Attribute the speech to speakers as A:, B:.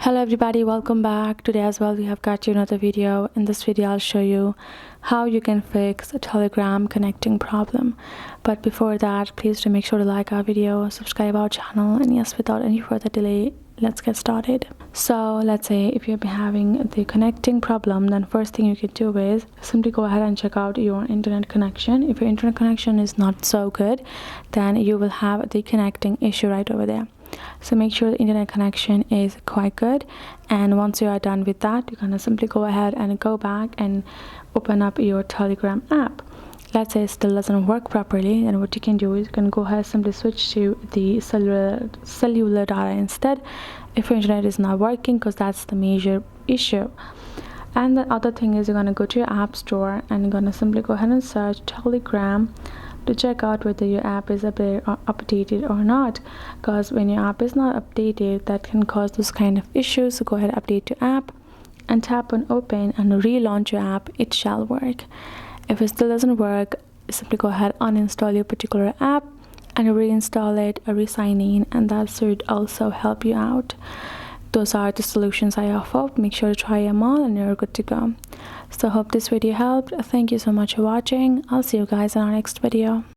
A: Hello everybody, welcome back. Today as well we have got you another video. In this video I'll show you how you can fix a Telegram connecting problem. But before that, please do make sure to like our video, subscribe our channel, and yes, without any further delay, let's get started. So let's say if you've been having the connecting problem, then first thing you can do is simply go ahead and check out your internet connection. If your internet connection is not so good, then you will have the connecting issue right over there. So make sure the internet connection is quite good, and once you are done with that, you're gonna simply go ahead and go back and open up your Telegram app. Let's say it still doesn't work properly, then what you can do is you can go ahead and simply switch to the cellular data instead if your internet is not working, because that's the major issue. And the other thing is you're gonna go to your app store and you're gonna simply go ahead and search Telegram to check out whether your app is updated or not, because when your app is not updated, that can cause those kind of issues. So go ahead, update your app and tap on open and relaunch your app. It shall work. If it still doesn't work, simply go ahead, uninstall your particular app and reinstall it or re-sign in, and that should also help you out. Those are the solutions I offer. Make sure to try them all and you're good to go. So hope this video helped. Thank you so much for watching. I'll see you guys in our next video.